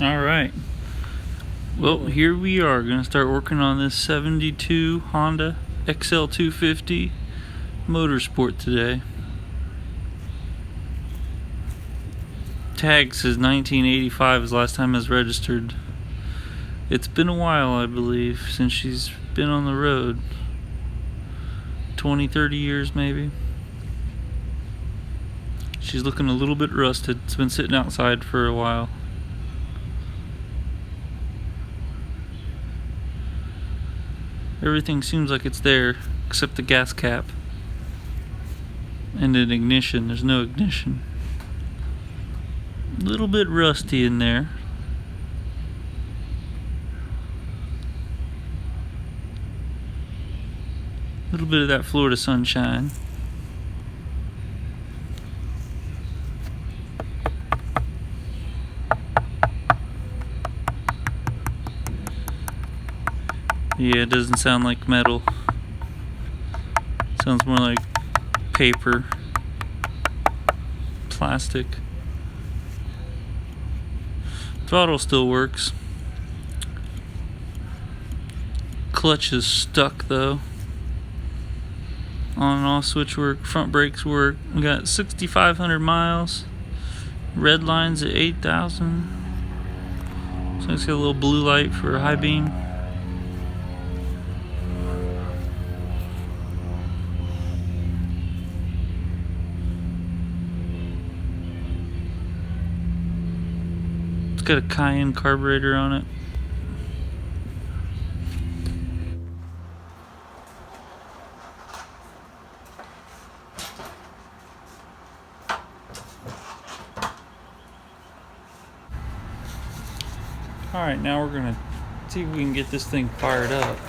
Alright, well, here we are going to start working on this 72 Honda XL250 Motorsport today. Tag says 1985 is the last time it was registered. It's been a while, I believe, since she's been on the road. 20-30 years maybe. She's looking a little bit rusted. It's been sitting outside for a while. Everything seems like it's there except the gas cap and an ignition. There's no ignition. A little bit rusty in there. A little bit of that Florida sunshine. Yeah, it doesn't sound like metal. Sounds more like paper, plastic. Throttle still works. Clutch is stuck though. On and off switch work, front brakes work. We got 6,500 miles. Red line's at 8,000. So it's got a little blue light for high beam. It's got a Cayenne carburetor on it. Alright, now we're gonna see if we can get this thing fired up.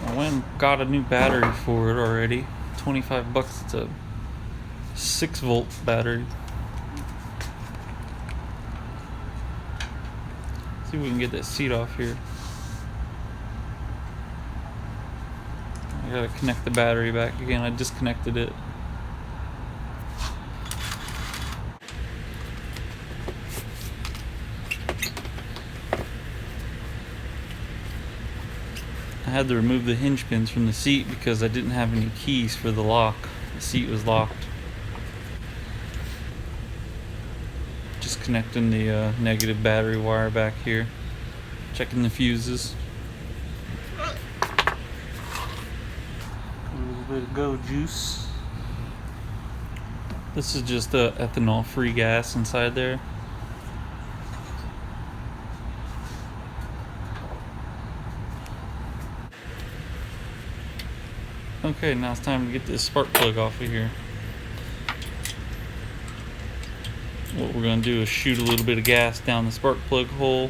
I went and got a new battery for it already. 25 bucks. It's a 6-volt battery. See if we can get that seat off here. I gotta connect the battery back again. I disconnected it. I had to remove the hinge pins from the seat because I didn't have any keys for the lock. The seat was locked. Just connecting the negative battery wire back here. Checking the fuses. A little bit of go juice. This is just ethanol free gas inside there. Okay, now it's time to get this spark plug off of here. What we're going to do is shoot a little bit of gas down the spark plug hole,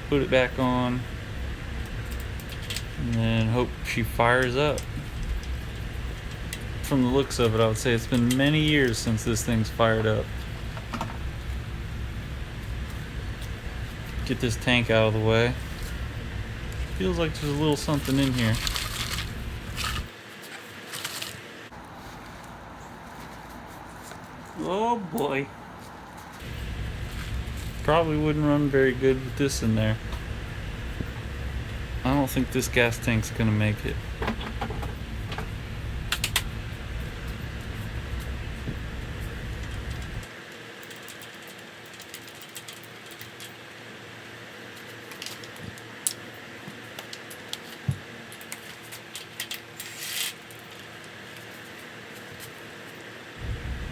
put it back on, and then hope she fires up. From the looks of it, I would say it's been many years since this thing's fired up. Get this tank out of the way. Feels like there's a little something in here. Oh boy. Probably wouldn't run very good with this in there. I don't think this gas tank's gonna make it.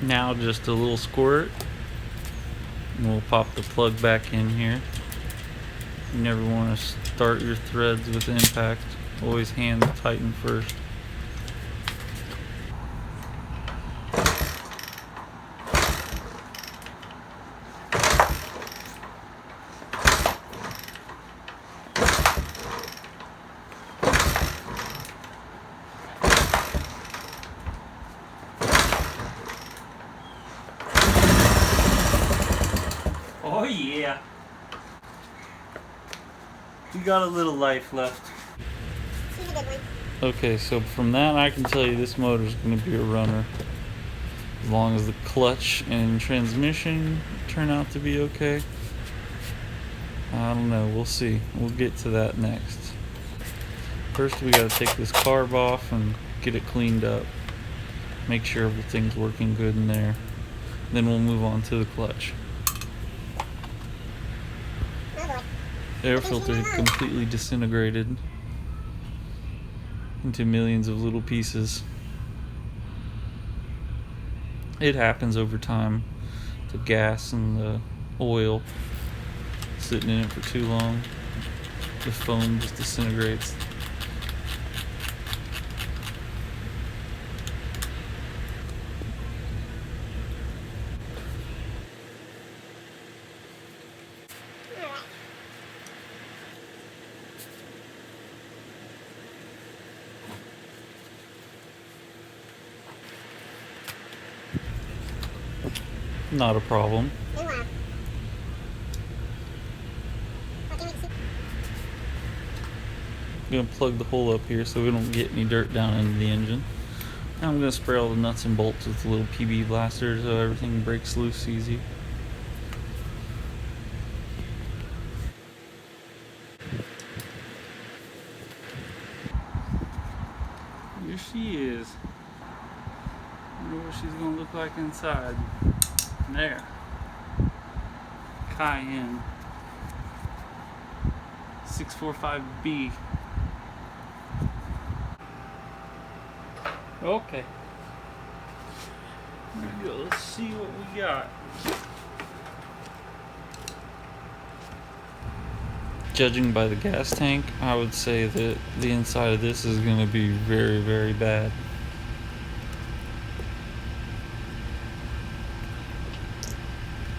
Now just a little squirt, and we'll pop the plug back in here. You never want to start your threads with impact. Always hand tighten first. Oh yeah. You got a little life left. Okay, so from that I can tell you this motor is going to be a runner. As long as the clutch and transmission turn out to be okay. I don't know, we'll see. We'll get to that next. First we gotta take this carb off and get it cleaned up. Make sure everything's working good in there. Then we'll move on to the clutch. Air filter completely disintegrated into millions of little pieces. It happens over time. The gas and the oil sitting in it for too long, the foam just disintegrates. Not a problem. I'm gonna plug the hole up here so we don't get any dirt down into the engine. Now I'm gonna spray all the nuts and bolts with a little PB blaster so everything breaks loose easy. Here she is. Wonder what she's gonna look like inside. There. Cayenne 645B. Okay. Here we go. Let's see what we got. Judging by the gas tank, I would say that the inside of this is going to be very, very bad.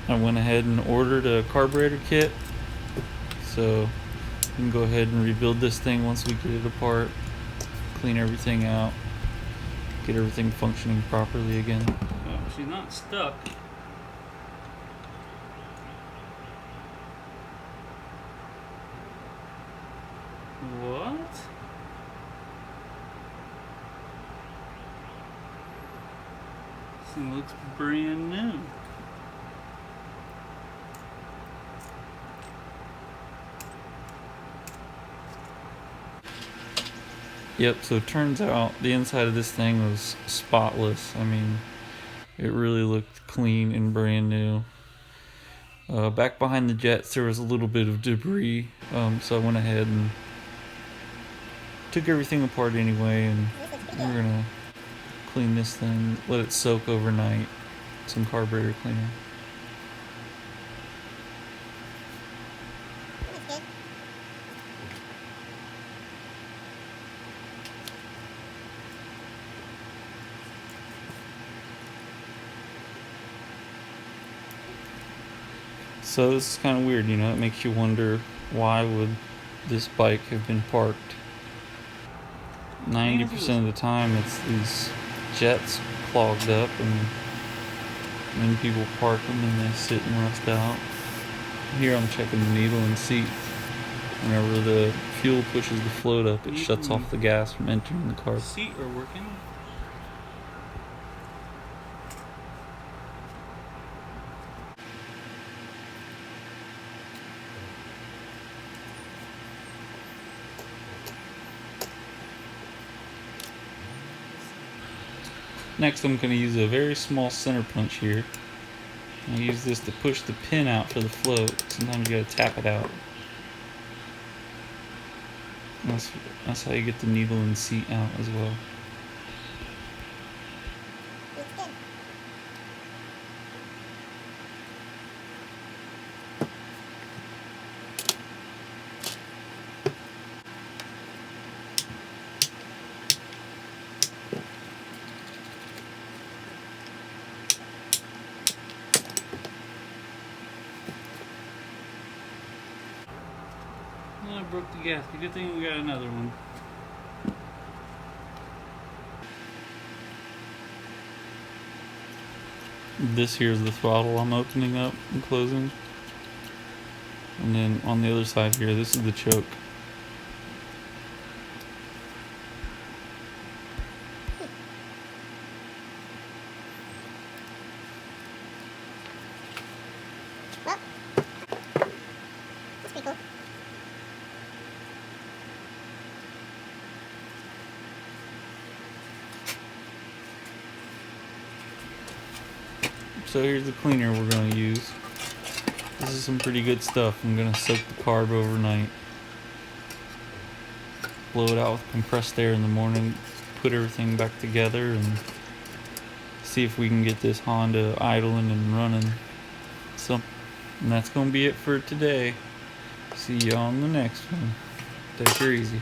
I went ahead and ordered a carburetor kit, so we can go ahead and rebuild this thing once we get it apart, clean everything out, get everything functioning properly again. Oh, she's not stuck. What? This thing looks brand new. Yep, so it turns out the inside of this thing was spotless. I mean, it really looked clean and brand new. Back behind the jets there was a little bit of debris, so I went ahead and took everything apart anyway, and we're gonna clean this thing, let it soak overnight, some carburetor cleaner. So this is kind of weird, you know, it makes you wonder, why would this bike have been parked? 90% of the time it's these jets clogged up, and then people park them and they sit and rust out. Here I'm checking the needle and seat. Whenever the fuel pushes the float up, it shuts off the gas from entering the car. Seat are working. Next I'm going to use a very small center punch here. I use this to push the pin out for the float. Sometimes you got to tap it out. That's how you get the needle and seat out as well. Oh, I broke the gasket. Good thing we got another one. This here is the throttle I'm opening up and closing. And then on the other side here, this is the choke. so here's the cleaner we're going to use. This is some pretty good stuff. I'm going to soak the carb overnight, blow it out with compressed air in the morning, put everything back together, and see if we can get this Honda idling and running. So, and that's going to be it for today. See you on the next one. Take her easy.